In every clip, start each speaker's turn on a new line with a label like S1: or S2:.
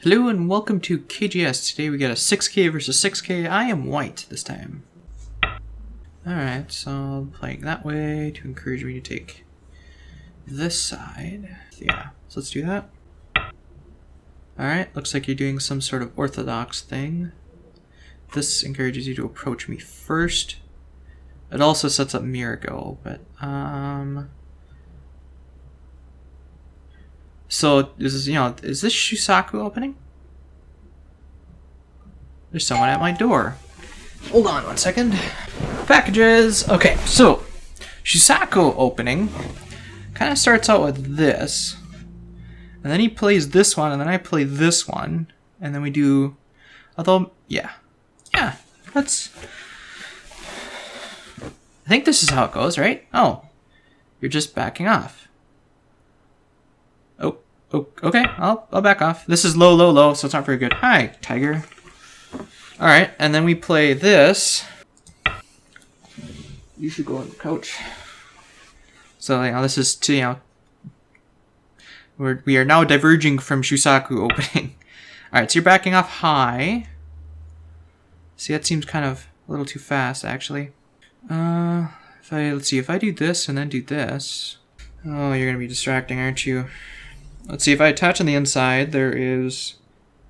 S1: Hello and welcome to KGS. Today we got a 6K versus 6K. I am white this time. Alright, so playing that way to encourage me to take this side. Yeah, so let's do that. Alright, looks like you're doing some sort of orthodox thing. This encourages you to approach me first. It also sets up Mirago, but so is this Shusaku opening? There's someone at my door. Hold on one second. Packages. Okay, so Shusaku opening kind of starts out with this, and then he plays this one, and then I play this one, and then we do. Although, yeah, that's. I think this is how it goes, right? Oh, you're just backing off. Oh, okay, I'll back off. This is low, low, low, so it's not very good. Hi, Tiger. Alright, and then we play this. You should go on the couch. So, this is to, we are now diverging from Shusaku opening. Alright, so you're backing off high. See, that seems kind of a little too fast, actually. Let's see, if I do this and then do this. Oh, you're gonna be distracting, aren't you? Let's see, if I attach on the inside, there is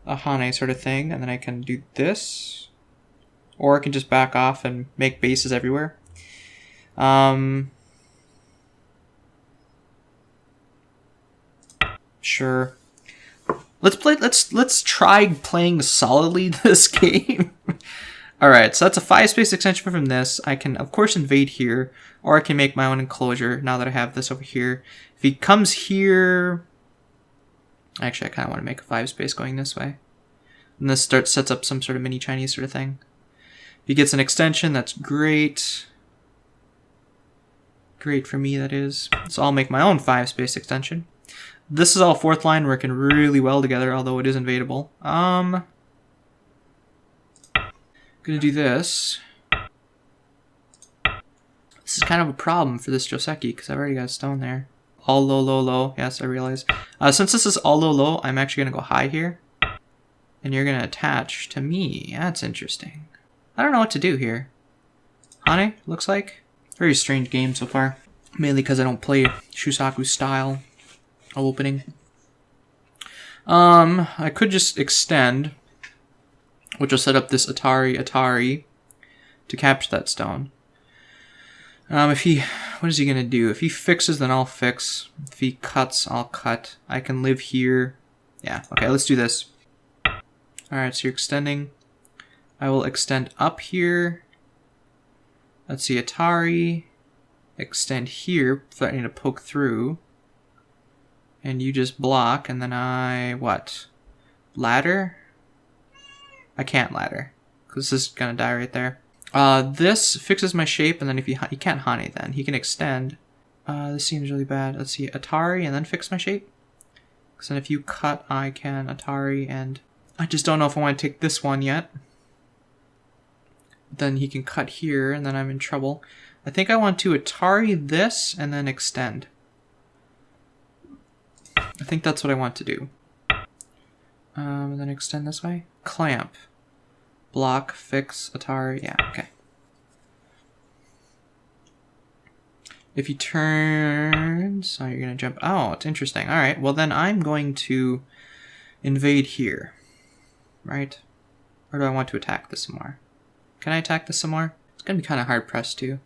S1: a Hane sort of thing, and then I can do this. Or I can just back off and make bases everywhere. Sure. Let's try playing solidly this game. Alright, so that's a 5-space extension from this. I can, of course, invade here, or I can make my own enclosure now that I have this over here. If he comes here... Actually, I kind of want to make a 5-space going this way. And this sets up some sort of mini Chinese sort of thing. If he gets an extension, that's great. Great for me, that is. So I'll make my own 5-space extension. This is all 4th line working really well together, although it is invadable. Gonna do this. This is kind of a problem for this Joseki, because I've already got a stone there. All low, low, low. Yes, I realize. Since this is all low, low, I'm actually going to go high here. And you're going to attach to me. That's interesting. I don't know what to do here. Hane, looks like. Very strange game so far. Mainly because I don't play Shusaku style opening. I could just extend, which will set up this Atari to capture that stone. What is he gonna do? If he fixes, then I'll fix. If he cuts, I'll cut. I can live here. Yeah, okay, let's do this. Alright, so you're extending. I will extend up here. Let's see, Atari. Extend here, threatening to poke through. And you just block, and then I, what? Ladder? I can't ladder, because this is gonna die right there. This fixes my shape, and then if he can't Hane then. He can extend. This seems really bad. Let's see, Atari, and then fix my shape. Because then if you cut, I can Atari, and I just don't know if I want to take this one yet. Then he can cut here, and then I'm in trouble. I think I want to Atari this, and then extend. I think that's what I want to do. And then extend this way. Clamp. Block, fix, Atari, yeah, okay. If he turns, oh, you're gonna jump, oh, it's interesting. Alright, well then I'm going to invade here, right? Or do I want to attack this some more? Can I attack this some more? It's gonna be kind of hard pressed too.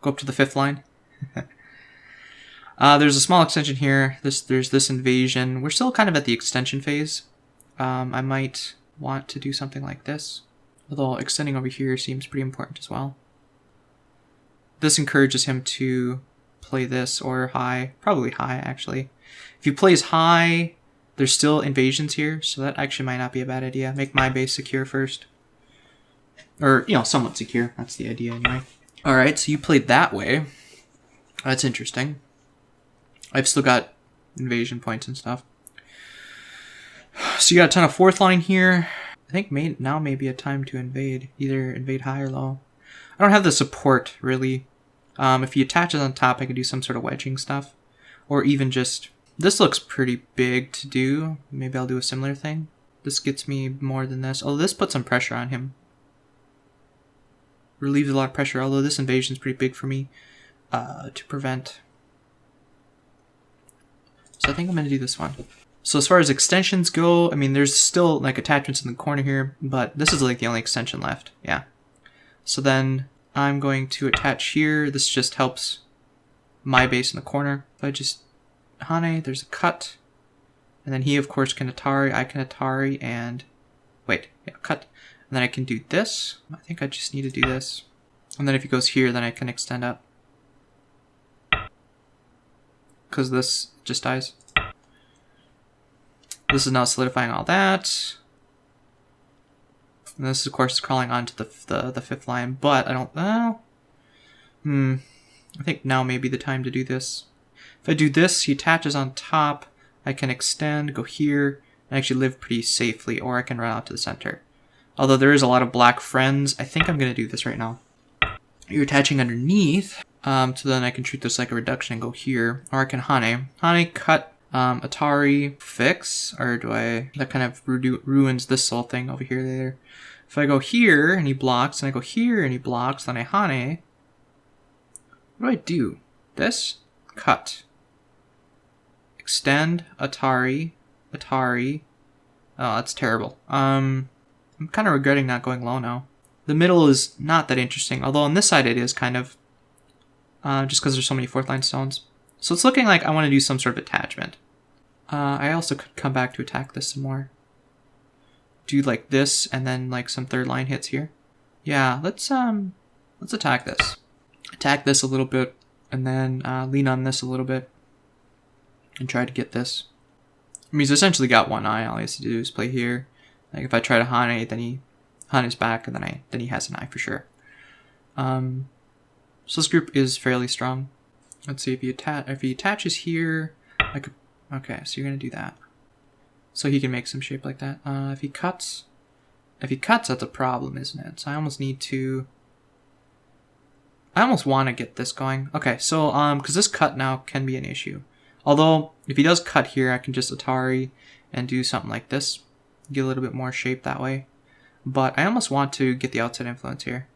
S1: Go up to the 5th line. There's a small extension here. There's this invasion. We're still kind of at the extension phase. I might want to do something like this, although extending over here seems pretty important as well. This encourages him to play this or high, probably high actually. If he plays high, there's still invasions here, so that actually might not be a bad idea. Make my base secure first. Or, somewhat secure. That's the idea anyway. Alright, so you played that way. That's interesting. I've still got invasion points and stuff. So you got a ton of 4th line here. I think now may be a time to invade. Either invade high or low. I don't have the support, really. If he attaches on top, I could do some sort of wedging stuff. Or even just This looks pretty big to do. Maybe I'll do a similar thing. This gets me more than this. Oh, this puts some pressure on him. Relieves a lot of pressure, although this invasion is pretty big for me to prevent. So I think I'm going to do this one. So as far as extensions go, I mean, there's still like attachments in the corner here, but this is like the only extension left. Yeah. So then I'm going to attach here. This just helps my base in the corner. If I just Hane, there's a cut. And then he, of course, can Atari. I can Atari and... Wait, yeah, cut. And then I can do this. I think I just need to do this. And then if he goes here, then I can extend up. Because this just dies. This is now solidifying all that. And this, of course, is crawling onto the fifth line. But I don't... I think now may be the time to do this. If I do this, he attaches on top. I can extend, go here, and actually live pretty safely. Or I can run out to the center. Although there is a lot of black friends, I think I'm going to do this right now. You're attaching underneath, so then I can treat this like a reduction and go here. Or I can Hane. Hane, cut, Atari, fix, or do I... That kind of ruins this whole thing over here later. If I go here, and he blocks, and I go here, and he blocks, then I Hane. What do I do? This? Cut. Extend, Atari, Atari. Oh, that's terrible. I'm kind of regretting not going low now. The middle is not that interesting, although on this side it is kind of, just because there's so many fourth line stones. So it's looking like I want to do some sort of attachment. I also could come back to attack this some more. Do like this, and then like some third line hits here. Yeah, let's attack this. Attack this a little bit, and then lean on this a little bit, and try to get this. I mean, he's essentially got one eye. All he has to do is play here. Like if I try to Hane, then Hane's back, and then he has an eye for sure. So this group is fairly strong. Let's see if he attaches here. I could. Okay, so you're gonna do that. So he can make some shape like that. If he cuts, that's a problem, isn't it? So I almost need to. I almost want to get this going. Okay, so because this cut now can be an issue. Although if he does cut here, I can just Atari and do something like this. Get a little bit more shape that way. But I almost want to get the outside influence here.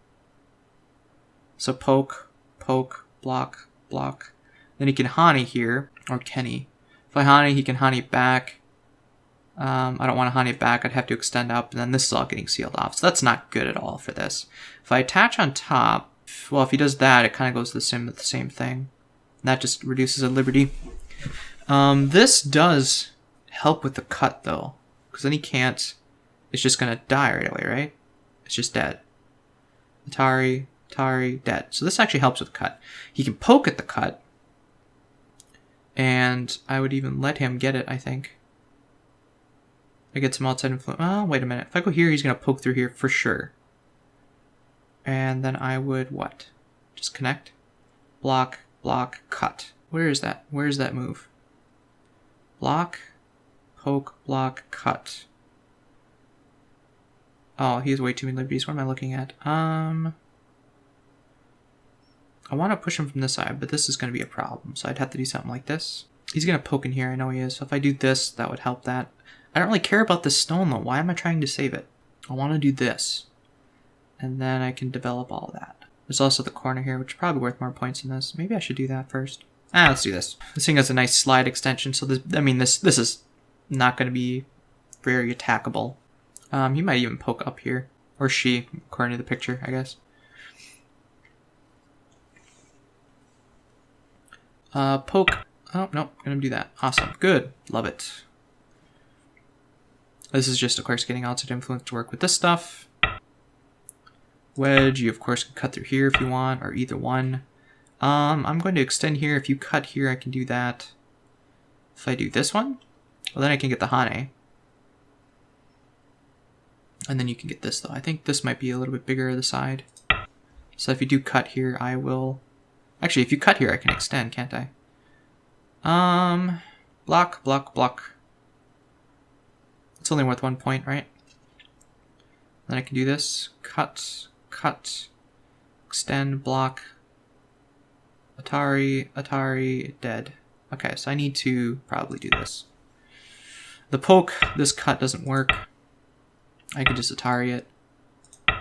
S1: So poke, poke, block, block. Then he can Hane here, or can he? If I Hane, he can Hane back. I don't want to Hane back, I'd have to extend up, and then this is all getting sealed off. So that's not good at all for this. If I attach on top, well, if he does that, it kind of goes to the same thing. And that just reduces a liberty. This does help with the cut, though. Because then he can't... It's just going to die right away, right? It's just dead. Atari, dead. So this actually helps with the cut. He can poke at the cut. And I would even let him get it, I think. I get some outside influence. Oh, wait a minute. If I go here, he's going to poke through here for sure. And then I would, what? Just connect. Block, block, cut. Where is that? Where is that move? Block, poke, block, cut. Oh, he has way too many liberties. What am I looking at? I want to push him from this side, but this is going to be a problem. So I'd have to do something like this. He's going to poke in here. I know he is. So if I do this, that would help that. I don't really care about this stone, though. Why am I trying to save it? I want to do this. And then I can develop all of that. There's also the corner here, which is probably worth more points than this. Maybe I should do that first. Let's do this. This thing has a nice slide extension, so this is not going to be very attackable. He might even poke up here. Or she, according to the picture, I guess. Poke. Oh, no, gonna do that. Awesome. Good. Love it. This is just, of course, getting outside influence to work with this stuff. Wedge, you, of course, can cut through here if you want, or either one. I'm going to extend here. If you cut here, I can do that. If I do this one, well, then I can get the Hane. And then you can get this, though. I think this might be a little bit bigger on the side. So if you do cut here, I will... Actually, if you cut here, I can extend, can't I? Block, block, block. It's only worth 1 point, right? Then I can do this. Cut, cut, extend, block. Atari, Atari, dead. Okay, so I need to probably do this. The poke, this cut doesn't work. I could just Atari it.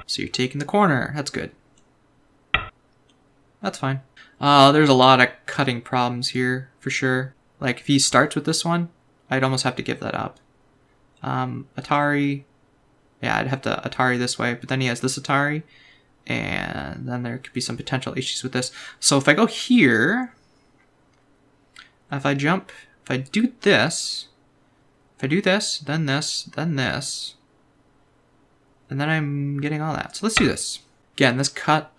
S1: So you're taking the corner. That's good. That's fine. There's a lot of cutting problems here, for sure. Like, if he starts with this one, I'd almost have to give that up. Atari. Yeah, I'd have to Atari this way, but then he has this Atari. And then there could be some potential issues with this. So if I go here, if I jump, if I do this, if I do this, then this, then this, and then I'm getting all that. So let's do this. Again, this cut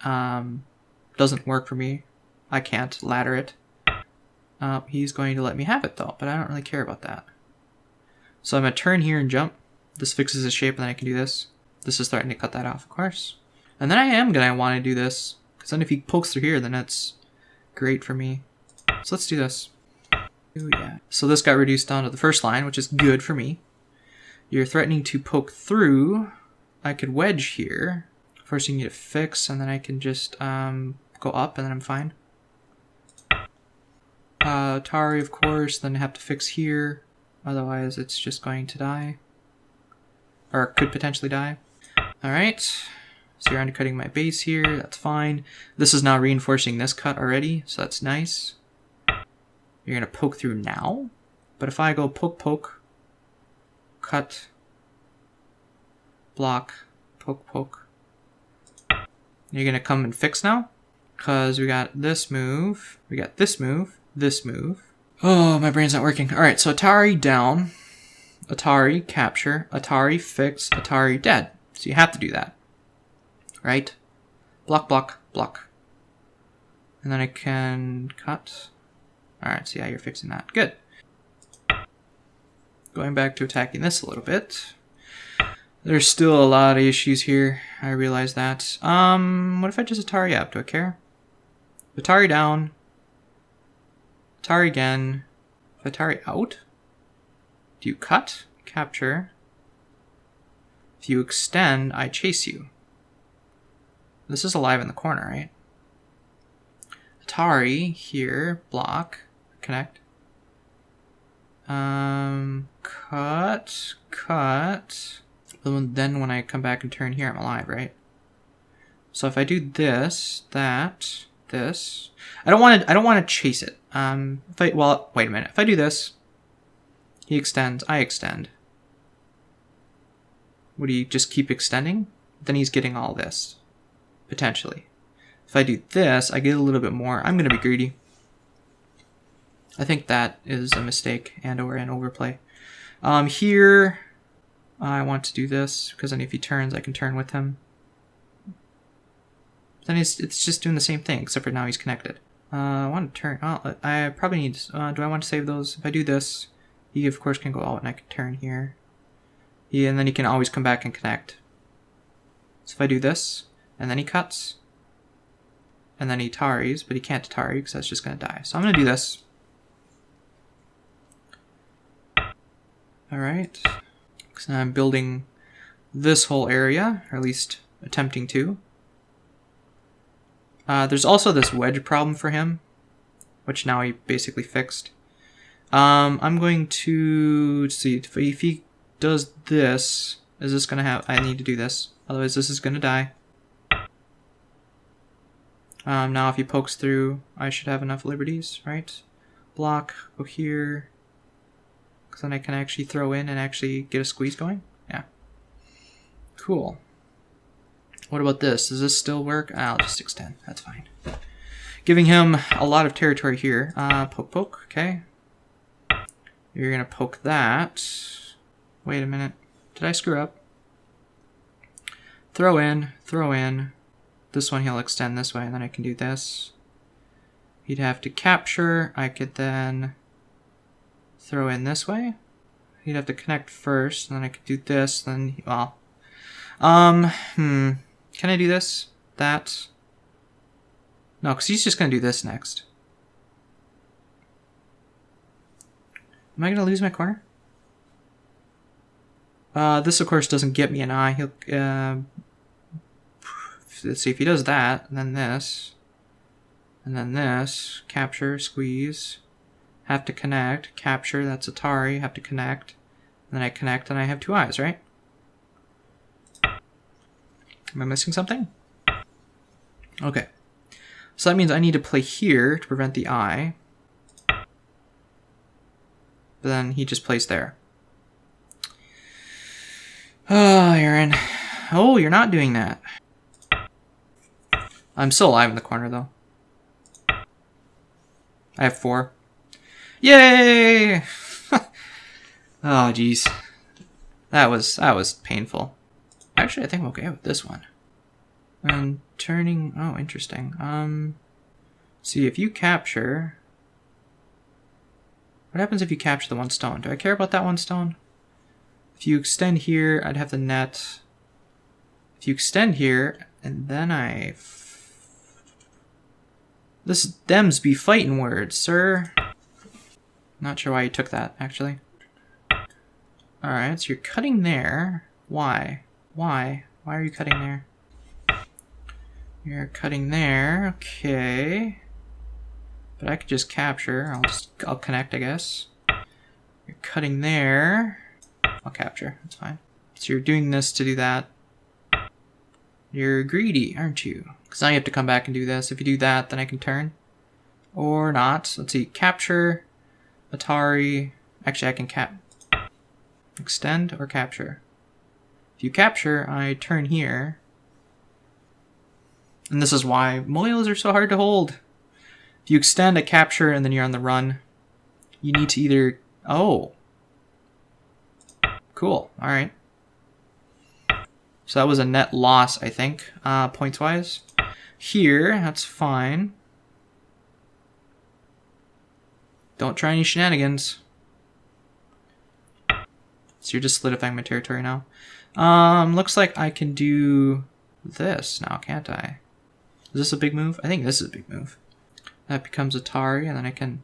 S1: doesn't work for me. I can't ladder it. He's going to let me have it though, but I don't really care about that. So I'm going to turn here and jump. This fixes the shape, and then I can do this. This is threatening to cut that off, of course. And then I am going to want to do this, because then if he pokes through here, then that's great for me. So let's do this. Ooh, yeah. So this got reduced down to the first line, which is good for me. You're threatening to poke through. I could wedge here, forcing you to fix, and then I can just go up, and then I'm fine. Atari, of course, then I have to fix here. Otherwise, it's just going to die. Or could potentially die. Alright. So you're undercutting my base here. That's fine. This is now reinforcing this cut already, so that's nice. You're going to poke through now. But if I go poke, poke, cut, block, poke, poke. You're going to come and fix now. Because we got this move. We got this move. This move. Oh, my brain's not working. Alright, so Atari down. Atari capture. Atari fix. Atari dead. So you have to do that. Right? Block, block, block. And then I can cut. Alright, so yeah, you're fixing that. Good. Going back to attacking this a little bit. There's still a lot of issues here. I realize that. What if I just Atari up? Do I care? Atari down. Atari again. If Atari out? Do you cut? Capture. If you extend, I chase you. This is alive in the corner, right? Atari here, block, connect. Cut, cut. Then when I come back and turn here, I'm alive, right? So if I do this, that, this, I don't want to chase it. Well, wait a minute. If I do this, he extends, I extend. Would he just keep extending? Then he's getting all this. Potentially. If I do this, I get a little bit more. I'm going to be greedy. I think that is a mistake and/or an overplay. Here, I want to do this, because then if he turns, I can turn with him. Then it's just doing the same thing, except for now he's connected. I want to turn. Oh, I probably need. Do I want to save those? If I do this, he of course can go out, and I can turn here. Yeah, and then he can always come back and connect. So if I do this, and then he cuts, and then he Ataris, but he can't Atari because that's just going to die. So I'm going to do this. Alright. So now I'm building this whole area, or at least attempting to. There's also this wedge problem for him, which now he basically fixed. I'm going to see if he does this. Is this going to have... I need to do this. Otherwise this is going to die. Now if he pokes through, I should have enough liberties, right? Block, go here. Because then I can actually throw in and actually get a squeeze going. Yeah. Cool. What about this? Does this still work? I'll just extend. That's fine. Giving him a lot of territory here. Poke, poke. Okay. You're going to poke that. Wait a minute. Did I screw up? Throw in. Throw in. This one he'll extend this way, and then I can do this. He'd have to capture. I could then throw in this way. He'd have to connect first, and then I could do this. Then, well, can I do this? That? No, because he's just going to do this next. Am I going to lose my corner? This, of course, doesn't get me an eye. He'll, let's see, if he does that, and then this, capture, squeeze, have to connect, capture, that's Atari, have to connect, and then I connect and I have 2 eyes, right? Am I missing something? Okay. So that means I need to play here to prevent the eye. But then he just plays there. Oh, Aaron. Oh, you're not doing that. I'm still alive in the corner, though. I have 4. Yay! Oh, jeez. That was painful. Actually, I think I'm okay with this one. And turning... Oh, interesting. See, if you capture... What happens if you capture the 1 stone? Do I care about that 1 stone? If you extend here, I'd have the net. If you extend here, and then I... This thems be fighting words, sir. Not sure why you took that, actually. Alright, so you're cutting there. Why? Why? Why are you cutting there? You're cutting there, okay. But I could just capture. I'll connect, I guess. You're cutting there. I'll capture, that's fine. So you're doing this to do that. You're greedy, aren't you? Because now you have to come back and do this. If you do that, then I can turn. Or not. Let's see, capture, Atari. Actually, I can extend or capture. If you capture, I turn here. And this is why moils are so hard to hold. If you extend a capture and then you're on the run, you need to either... Oh. Cool. Alright. So that was a net loss, I think, points-wise. Here, that's fine. Don't try any shenanigans. So you're just solidifying my territory now. Looks like I can do this now, can't I? Is this a big move? I think this is a big move. That becomes Atari, and then I can...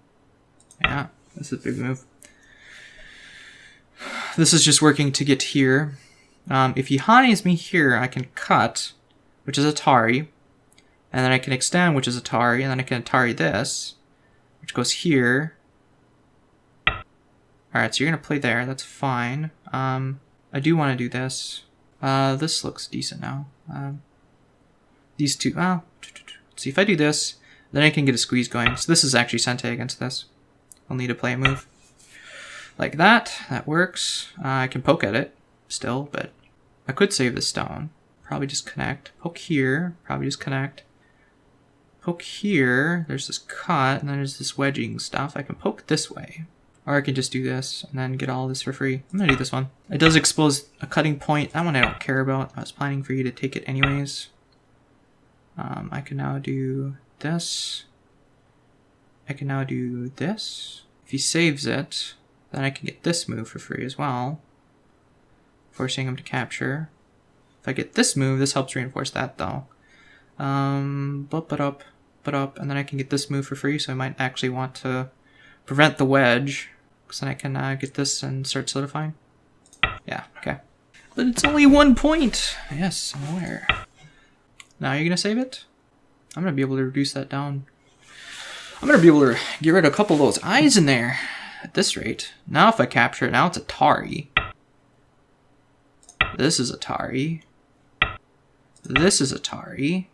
S1: Yeah, this is a big move. This is just working to get here. If he hanis me here, I can cut, which is Atari, and then I can extend, which is Atari, and then I can Atari this, which goes here. Alright, so you're going to play there, that's fine. I do want to do this. This looks decent now. These two, let's see, if I do this, then I can get a squeeze going. So this is actually Sente against this. I'll need to play a move. Like that, that works. I can poke at it still, but I could save the stone. Probably just connect. Poke here, probably just connect. Poke here, there's this cut, and then there's this wedging stuff. I can poke this way. Or I can just do this, and then get all this for free. I'm gonna do this one. It does expose a cutting point. That one I don't care about. I was planning for you to take it anyways. I can now do this. I can now do this. If he saves it, then I can get this move for free as well. Forcing him to capture. If I get this move, this helps reinforce that though. And then I can get this move for free, so I might actually want to prevent the wedge. Because then I can get this and start solidifying. Yeah, okay. But it's only 1 point! Yes, I'm aware. Now you're gonna save it? I'm gonna be able to reduce that down. I'm gonna be able to get rid of a couple of those eyes in there at this rate. Now if I capture it, now it's Atari. This is Atari. This is Atari.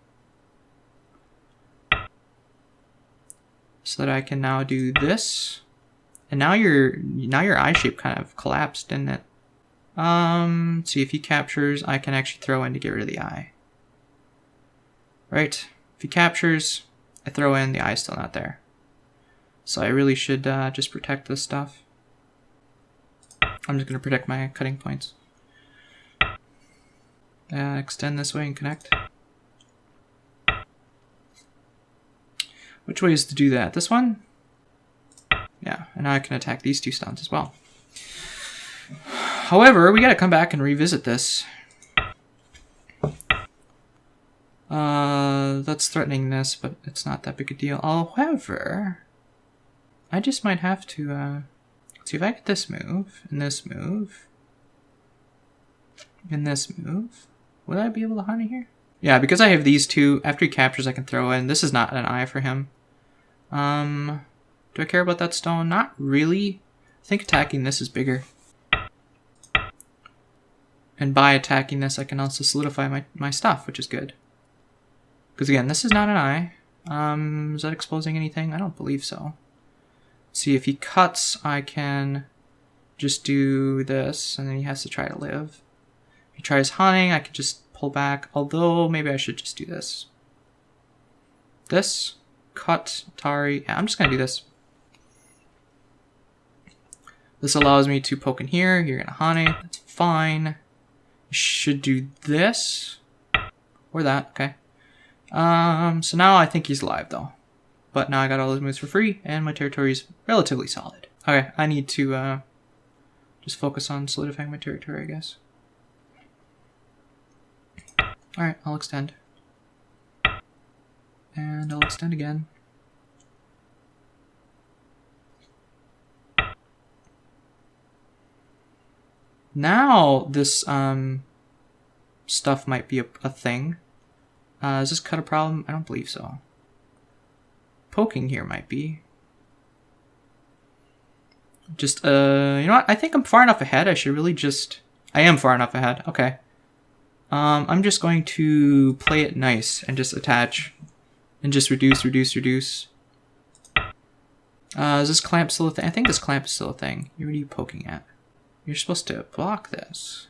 S1: So that I can now do this. And now your eye shape kind of collapsed, didn't it? See, if he captures, I can actually throw in to get rid of the eye. Right? If he captures, I throw in, the eye's still not there. So I really should just protect this stuff. I'm just going to protect my cutting points. Extend this way and connect. Which way is to do that? This one? Yeah, and now I can attack these 2 stones as well. However, we gotta come back and revisit this. That's threatening this, but it's not that big a deal. However, I just might have to, see if I get this move, and this move, and this move. Would I be able to honey here? Yeah, because I have these 2, after he captures I can throw in. This is not an eye for him. Do I care about that stone? Not really. I think attacking this is bigger. And by attacking this, I can also solidify my stuff, which is good. Because again, this is not an eye. Is that exposing anything? I don't believe so. See, if he cuts, I can just do this, and then he has to try to live. If he tries hunting, I can just pull back. Although, maybe I should just do this. This, cut, Atari. Yeah, I'm just going to do this. This allows me to poke in here. You're going to honey. That's fine. Should do this. Or that. Okay. So now I think he's alive, though. But now I got all those moves for free, and my territory is relatively solid. Okay, I need to just focus on solidifying my territory, I guess. Alright, I'll extend. And I'll extend again. Now this stuff might be a thing. Is this cut a problem? I don't believe so. Poking here might be. Just, you know what? I think I'm far enough ahead. I should really just... I am far enough ahead. Okay. I'm just going to play it nice and just attach. And just reduce. Is this clamp still a thing? I think this clamp is still a thing. What are you poking at? You're supposed to block this,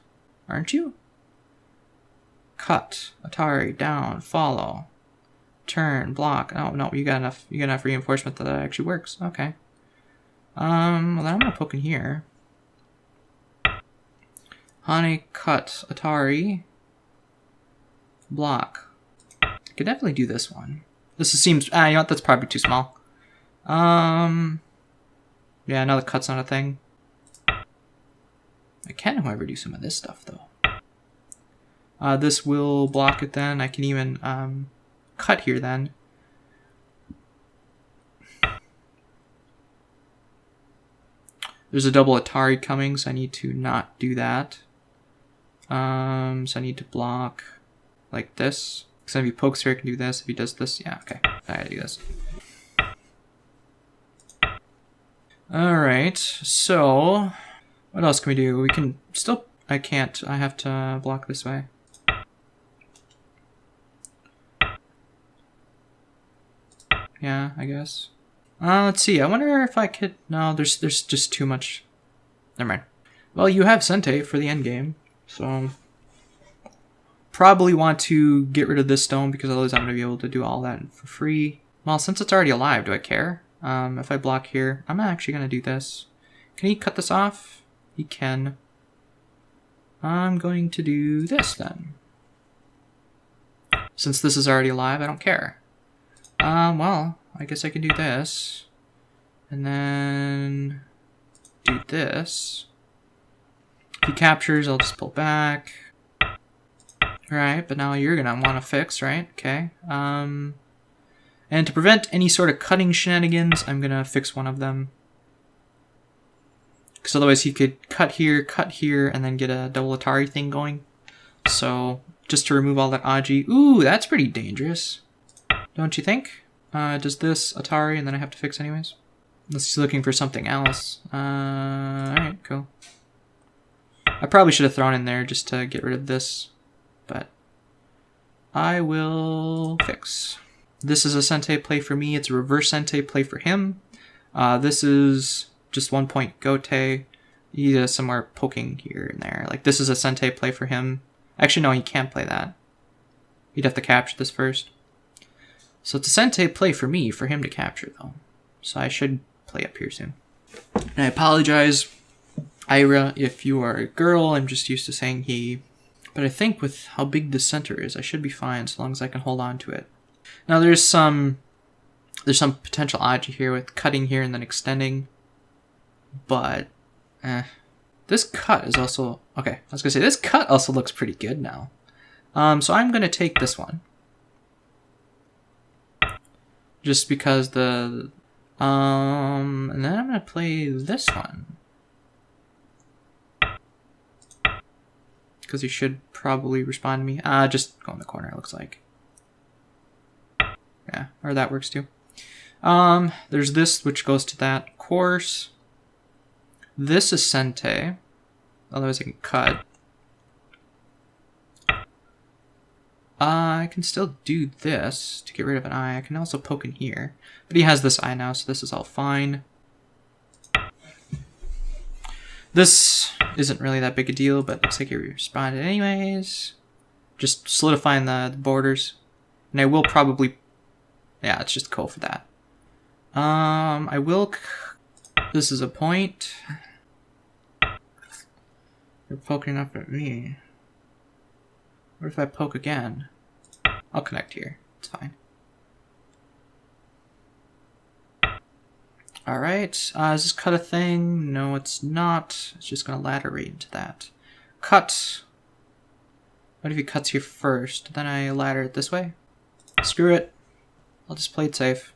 S1: aren't you? Cut, Atari, down, follow, turn, block. Oh no, you got enough reinforcement that actually works. Okay. Well then I'm gonna poke in here. Honey, cut, Atari, block. I could definitely do this one. This seems, you know what? That's probably too small. Yeah, now the cut's not a thing. I can, however, do some of this stuff, though. This will block it then. I can even cut here then. There's a double Atari coming, so I need to not do that. So I need to block like this. Because if he pokes here, I can do this. If he does this, yeah, okay. I gotta do this. Alright, so... what else can we do? We can still... I can't. I have to block this way. Yeah, I guess. Let's see. I wonder if I could... no, there's just too much. Never mind. Well, you have Sente for the end game, so... probably want to get rid of this stone because otherwise I'm going to be able to do all that for free. Well, since it's already alive, do I care? If I block here, I'm actually going to do this. Can he cut this off? He can. I'm going to do this then. Since this is already alive, I don't care. Well, I guess I can do this. And then do this. If he captures, I'll just pull back. Alright, but now you're gonna want to fix, right? Okay. And to prevent any sort of cutting shenanigans, I'm gonna fix one of them. Because otherwise he could cut here, and then get a double Atari thing going. So, just to remove all that Aji. Ooh, that's pretty dangerous. Don't you think? Does this Atari, and then I have to fix anyways? Unless he's looking for something else. Alright, cool. I probably should have thrown in there just to get rid of this. But I will fix. This is a Sente play for me. It's a reverse Sente play for him. This is just 1 point Gote. He does somewhere poking here and there. Like, this is a Sente play for him. Actually, no, he can't play that. He'd have to capture this first. So it's a Sente play for me, for him to capture, though. So I should play up here soon. And I apologize, Ira, if you are a girl. I'm just used to saying he. But I think with how big the center is, I should be fine so long as I can hold on to it. Now there's some potential Aji here with cutting here and then extending. But, this cut is also... okay, I was going to say, this cut also looks pretty good now. So I'm going to take this one. Just because the... and then I'm going to play this one. Because he should probably respond to me. Just go in the corner, it looks like. Yeah, or that works too. There's this, which goes to that course. This is Sente. Otherwise I can cut. I can still do this to get rid of an eye. I can also poke in here. But he has this eye now, so this is all fine. This isn't really that big a deal, but looks like he responded anyways. Just solidifying the borders. And I will probably... Yeah, it's just cool for that. I will... This is a point. You're poking up at me. What if I poke again? I'll connect here. It's fine. Alright. Is this cut a thing? No, it's not. It's just going to ladder right into that. Cut. What if he cuts here first? Then I ladder it this way? Screw it. I'll just play it safe.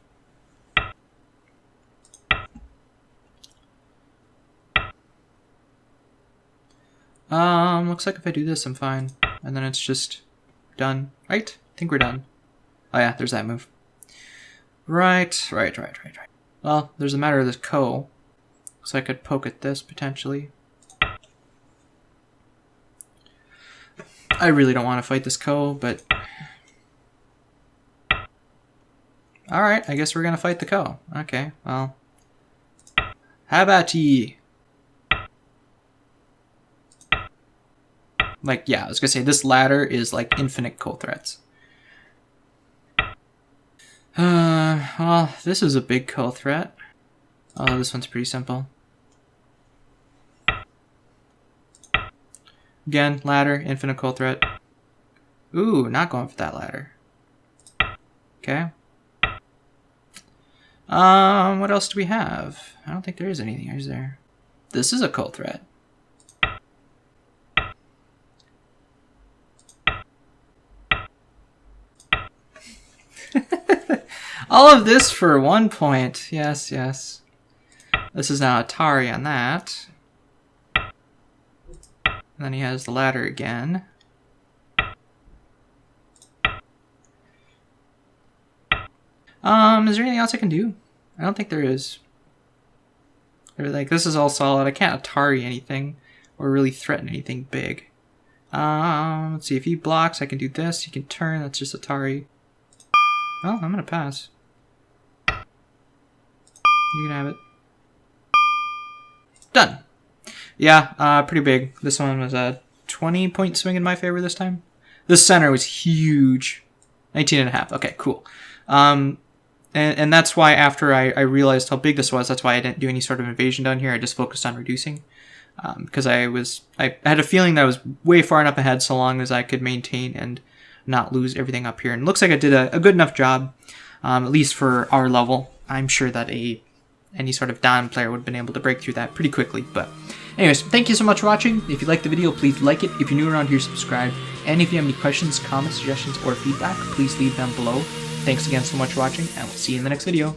S1: Looks like if I do this, I'm fine. And then it's just done. Right? I think we're done. Oh yeah, there's that move. Right. Well, there's a matter of this ko. So I could poke at this, potentially. I really don't want to fight this ko, but... Alright, I guess we're gonna fight the ko. Okay, well... How about ye? Like, yeah, I was gonna say, this ladder is like infinite ko threats. Well, this is a big ko threat. Oh, this one's pretty simple. Again, ladder, infinite ko threat. Ooh, not going for that ladder. Okay. What else do we have? I don't think there is anything, is there? This is a ko threat. All of this for 1 point. Yes, yes. This is now Atari on that. And then he has the ladder again. Is there anything else I can do? I don't think there is. They're like, this is all solid. I can't Atari anything or really threaten anything big. Let's see. If he blocks, I can do this. He can turn. That's just Atari. Well, I'm gonna pass. You can have it. Done. Yeah, pretty big. This one was a 20-point swing in my favor this time. This center was huge. 19.5. Okay, cool. And that's why after I realized how big this was, that's why I didn't do any sort of invasion down here. I just focused on reducing. Because I had a feeling that I was way far enough ahead so long as I could maintain and not lose everything up here. And it looks like I did a good enough job, at least for our level. I'm sure that any sort of Don player would have been able to break through that pretty quickly. But anyways, thank you so much for watching. If you liked the video, please like it. If you're new around here, subscribe. And if you have any questions, comments, suggestions, or feedback, please leave them below. Thanks again so much for watching, and we'll see you in the next video.